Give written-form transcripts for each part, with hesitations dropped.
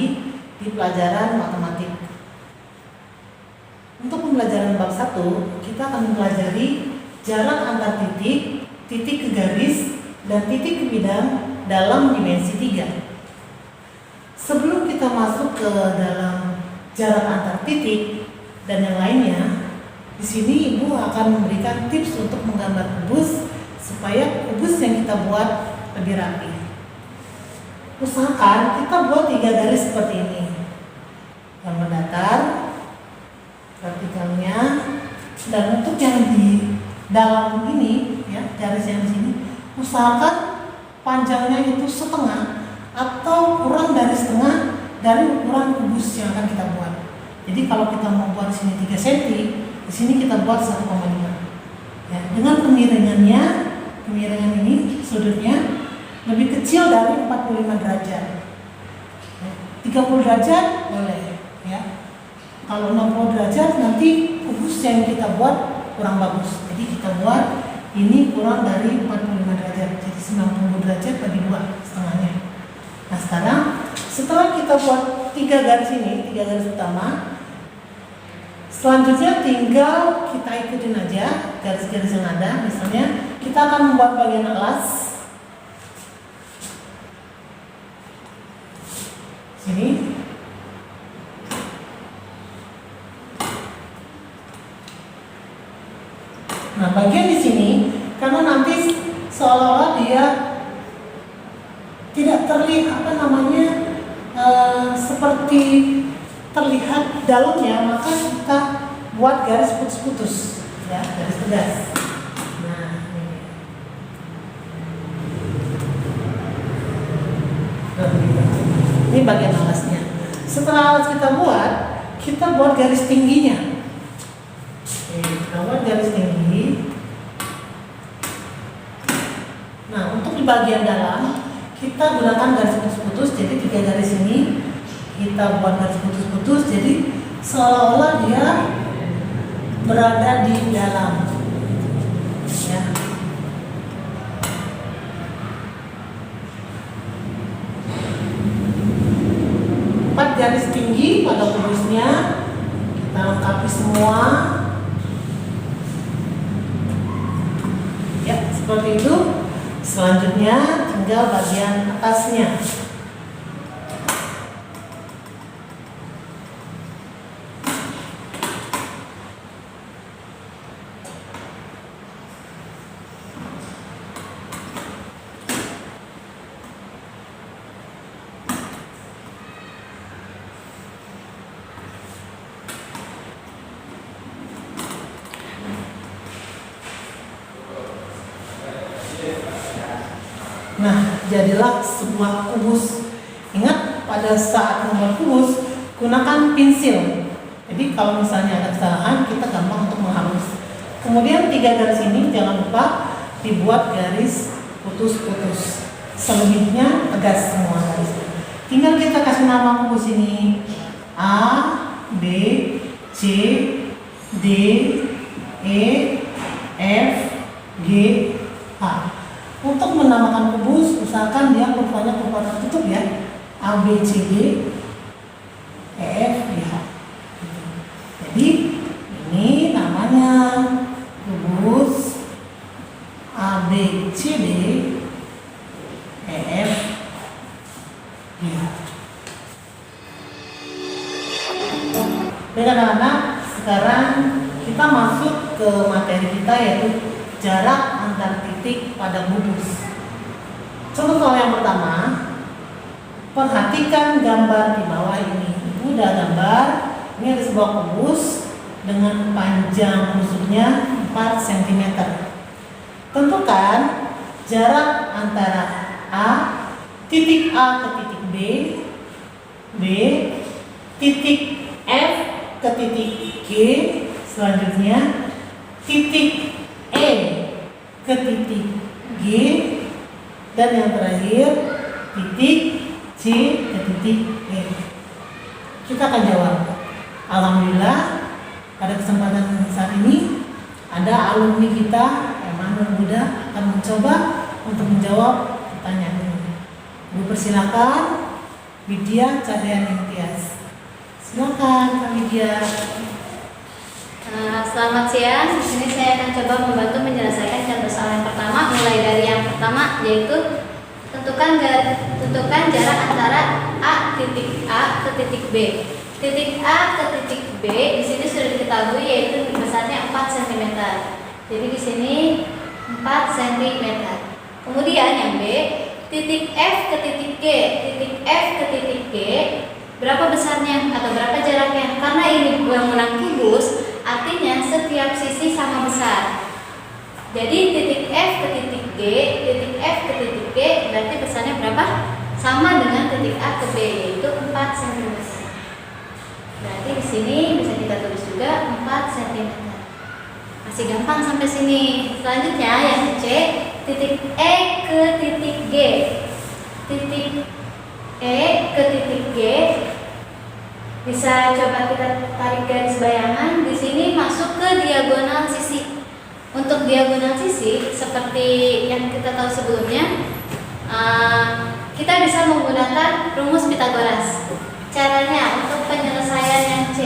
lagi di pelajaran matematik. Untuk pembelajaran bab 1, kita akan mempelajari jarak antar titik, titik ke garis, dan titik ke bidang dalam dimensi 3. Sebelum kita masuk ke dalam jarak antar titik dan yang lainnya, di sini Ibu akan memberikan tips untuk menggambar kubus supaya kubus yang kita buat lebih rapi. Usahakan kita buat 3 garis seperti ini. Gambar datar, vertikalnya, dan untuk yang di dalam ini, ya, garis yang di sini, usahakan panjangnya itu setengah atau kurang dari setengah dari ukuran kubus yang akan kita buat. Jadi kalau kita mau buat di sini 3 cm, di sini kita buat 1,5. Ya, dengan kemiringannya, kemiringan ini sudutnya lebih kecil dari 45 derajat. 30 derajat boleh, ya. Kalau 60 derajat nanti kubus yang kita buat kurang bagus. Jadi kita buat ini kurang dari 45 derajat. Jadi 90 derajat bagi 2 setengahnya. Nah sekarang setelah kita buat 3 garis ini, 3 garis utama, selanjutnya tinggal kita ikutin aja garis-garis yang ada. Misalnya kita akan membuat bagian alas sini. Nah bagian di sini karena nanti seolah-olah dia tidak terlihat seperti terlihat dalamnya, maka kita buat garis putus-putus, ya, garis tegas. Nah, ini bagian alasnya. Setelah alas kita buat garis tingginya. Oke, kita buat garis tinggi. Nah, untuk di bagian dalam kita gunakan garis putus-putus. Jadi 3 garis ini kita buat garis putus-putus. Jadi seolah-olah dia berada di dalam. Ya. Garis tinggi pada kubusnya kita lengkapi semua, ya, seperti itu. Selanjutnya tinggal bagian atasnya. Nah, jadilah sebuah kubus. Ingat, pada saat membuat kubus, gunakan pensil. Jadi kalau misalnya ada kesalahan, kita gampang untuk menghapus. Kemudian 3 garis ini jangan lupa dibuat garis putus-putus. Selebihnya tegas semua garisnya. Tinggal kita kasih nama kubus ini A, B, C, D, E, F, G, H. Untuk menamakan kubus, usahakan dia kurvanya kurva tertutup, ya. A, B, C, D, E, F, G, H. Jadi ini namanya kubus A, B, C, D, E, F, G, H. Baik anak-anak, sekarang kita masuk ke materi kita, yaitu jarak antar titik pada kubus. Contoh soal yang pertama, perhatikan gambar di bawah ini. Ibu udah gambar, ini ada sebuah kubus dengan panjang rusuknya 4 cm. Tentukan jarak antara A, titik A ke titik B, B, titik F ke titik G, selanjutnya titik E ke titik G, dan yang terakhir titik C ke titik E. Kita akan jawab. Alhamdulillah pada kesempatan saat ini ada alumni kita, Emmanuel Buddha, akan mencoba untuk menjawab pertanyaan ini. Ibu persilakan Widya Cahyani Tias. Silakan Kak Widya. Selamat siang. Di sini saya akan coba membantu menyelesaikan contoh soal yang pertama, mulai dari yang pertama, yaitu tentukan jarak antara A titik A ke titik B. Titik A ke titik B di sini sudah diketahui yaitu besarnya 4 cm. Jadi di sini 4 cm. Kemudian yang B, titik F ke titik G. Titik F ke titik G berapa besarnya atau berapa jaraknya? Karena ini bangunan kubus, artinya setiap sisi sama besar. Jadi titik F ke titik G, titik F ke titik G berarti besarnya berapa? Sama dengan titik A ke B, yaitu 4 cm. Berarti di sini bisa kita tulis juga 4 cm. Masih gampang sampai sini. Selanjutnya yang C, titik E ke titik G. Titik E ke titik G bisa coba kita tarik garis bayangan. Di sini masuk ke diagonal sisi. Untuk diagonal sisi seperti yang kita tahu sebelumnya, kita bisa menggunakan rumus Pythagoras. Caranya untuk penyelesaian yang C.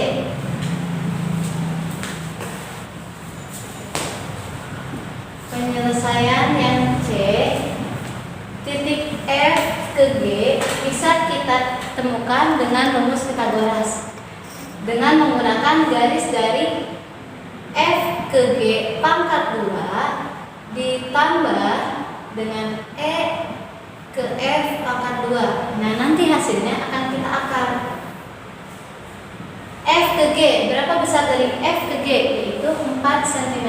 Penyelesaian yang C, titik F ke G bisa kita temukan dengan rumus Pythagoras dengan menggunakan garis dari F ke G pangkat 2 ditambah dengan E ke F pangkat 2. Nah, nanti hasilnya akan kita akar. F ke G, berapa besar dari F ke G? Yaitu 4 cm,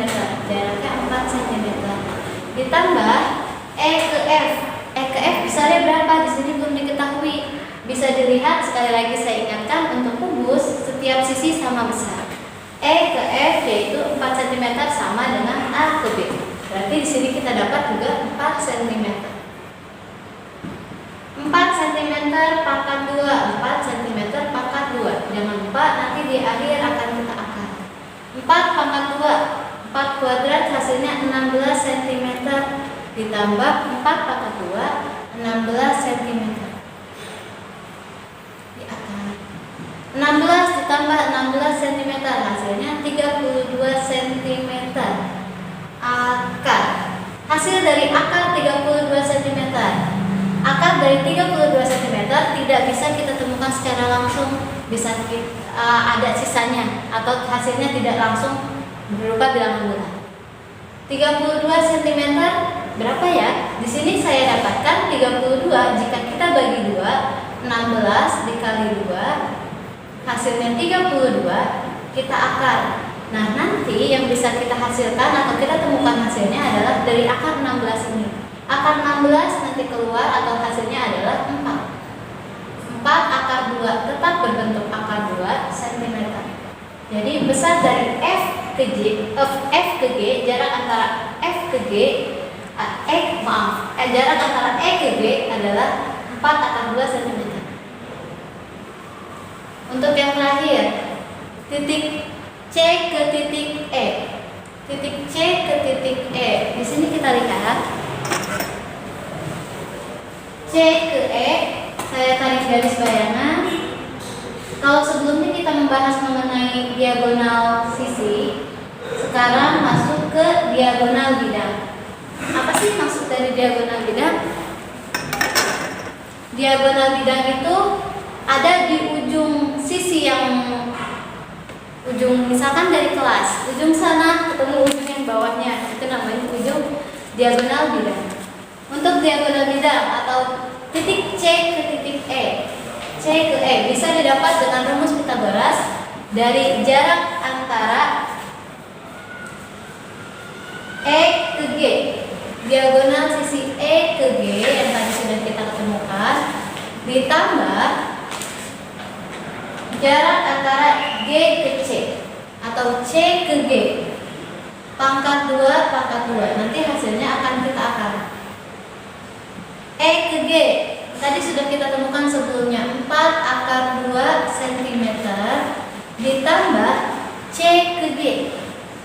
jaraknya 4 cm. Ditambah E ke F. E ke F besarnya berapa? Di sini belum diketahui. Bisa dilihat, sekali lagi saya ingatkan, untuk kubus setiap sisi sama besar. E ke F yaitu 4 cm sama dengan A ke B. Berarti di sini kita dapat juga 4 cm. 4 cm pangkat 2, 4 cm pangkat 2. Jangan lupa nanti di akhir akan kita akar. 4 pangkat 2, 4 kuadrat hasilnya 16 cm. Ditambah 4 pangkat 2, 16 cm. Diakar. 16 ditambah 16 cm hasilnya 32 cm. Akar. Hasil dari akar 32 cm. Akar dari 32 cm tidak bisa kita temukan secara langsung, bisa ada sisanya atau hasilnya tidak langsung berupa bilangan bulat. 32 cm berapa ya? Di sini saya dapatkan 32 jika kita bagi 2, 16 dikali 2 hasilnya 32, kita akar. Nah, nanti yang bisa kita hasilkan atau kita temukan hasilnya adalah dari akar 16 ini. Akar 16 nanti keluar atau hasilnya adalah 4. 4 akar 2 tetap berbentuk akar 2 cm. Jadi besar dari F ke G, jarak antara F ke G, jarak antara E ke G adalah 4 akar 2 cm. Untuk yang terakhir, titik C ke titik E. Titik C ke titik E. Di sini kita lihat C ke E, saya tarik garis bayangan. Kalau sebelumnya kita membahas mengenai diagonal sisi, sekarang masuk ke diagonal bidang. Apa sih maksud dari diagonal bidang? Diagonal bidang itu ada di ujung sisi yang ujung, misalkan dari kelas, ujung sana ketemu ujung yang bawahnya, itu namanya ujung diagonal bidang. Untuk diagonal bidang atau titik C ke titik E, C ke E bisa didapat dengan rumus Pythagoras dari jarak antara E ke G. Diagonal sisi E ke G yang tadi sudah kita ketemukan ditambah jarak antara G ke C atau C ke G pangkat 2 pangkat 2. Nanti hasilnya akan kita akar. E ke G tadi sudah kita temukan sebelumnya 4 akar 2 cm ditambah C ke G.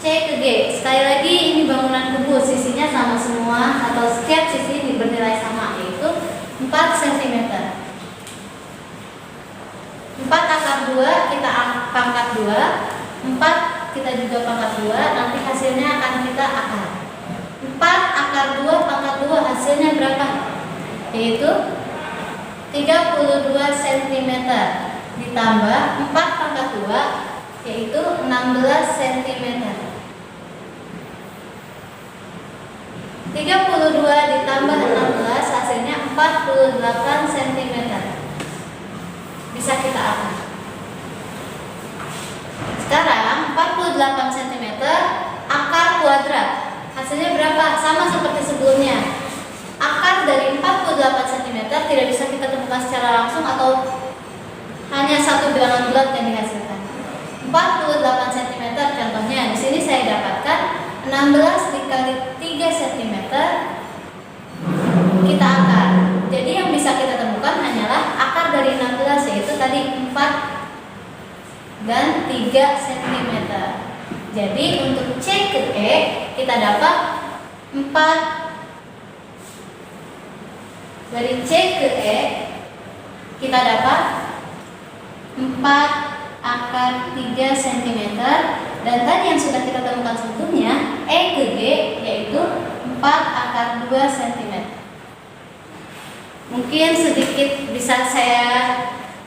C ke G, sekali lagi ini bangunan kubus, sisinya sama semua atau setiap sisi bernilai sama, yaitu 4 cm. 4 akar 2 kita pangkat 2, 4 kita juga pangkat 2, nanti hasilnya akan kita akar. 4 akar 2 pangkat 2 hasilnya berapa? Yaitu 32 cm ditambah 4 pangkat 2 yaitu 16 cm. 32 ditambah 16 hasilnya 48 cm. Bisa kita akar. Sekarang 48 cm akar kuadrat. Hasilnya berapa? Sama seperti sebelumnya. Akar dari 48 cm tidak bisa kita temukan secara langsung atau hanya satu bilangan bulat yang dihasilkan. 48 cm contohnya di sini saya dapatkan 16 dikali 3 cm kita akar. Jadi yang bisa kita temukan hanyalah akar dari 16 yaitu tadi 4 dan 3 cm. Jadi untuk C ke E kita dapat 4 dari C ke E kita dapat 4 akar 3 cm dan tadi yang sudah kita temukan sebelumnya E ke G yaitu 4 akar 2 cm. Mungkin sedikit bisa saya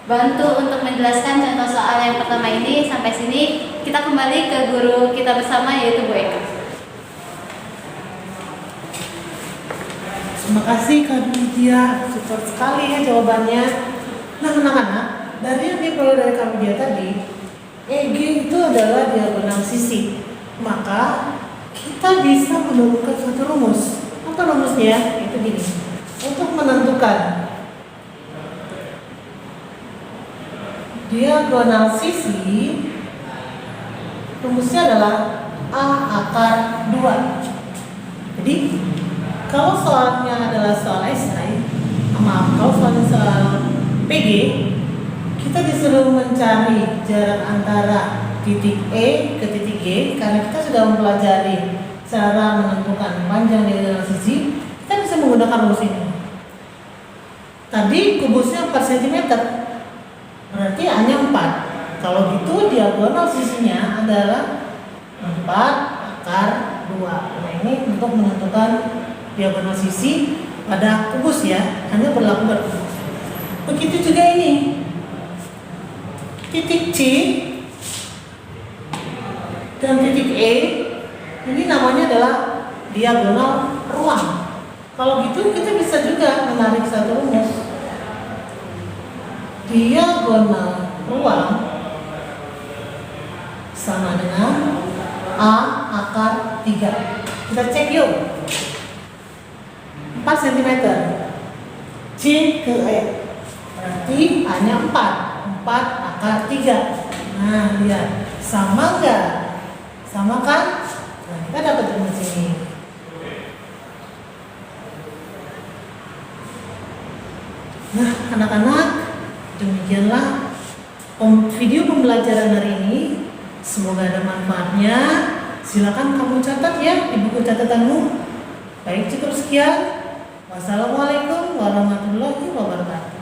bantu untuk menjelaskan contoh soal yang pertama ini. Sampai sini kita kembali ke guru kita bersama yaitu Bu Eka. Terima kasih Kak Widya, super sekali ya jawabannya. Nah anak-anak, dari yang diperoleh dari Kak Widya tadi, EG itu adalah diagonal sisi. Maka kita bisa menemukan suatu rumus. Apa rumusnya? Itu gini. Untuk menentukan diagonal sisi, rumusnya adalah A akar 2. Jadi kalau soalnya adalah soal esai, kalau soalnya soal PG, kita disuruh mencari jarak antara titik E ke titik G. Karena kita sudah mempelajari cara menentukan panjang diagonal sisi, kita bisa menggunakan rumus ini. Tadi kubusnya 4 cm, berarti hanya 4. Kalau gitu diagonal sisinya adalah 4 akar 2. Nah ini untuk menentukan diagonal sisi pada kubus ya, hanya berlaku pada kubus. Begitu juga ini, titik C dan titik E, ini namanya adalah diagonal ruang. Kalau gitu kita bisa juga menarik satu rumus. Diagonal ruang sama dengan A akar 3. Kita cek yuk. 4 cm C ke E berarti hanya 4 akar 3. Nah lihat, sama enggak? Sama kan? Nah kita dapat rumus ini. Nah anak-anak, demikianlah video pembelajaran hari ini. Semoga ada manfaatnya. Silakan kamu catat ya di buku catatanmu. Baik, cukup sekian. Wassalamualaikum warahmatullahi wabarakatuh.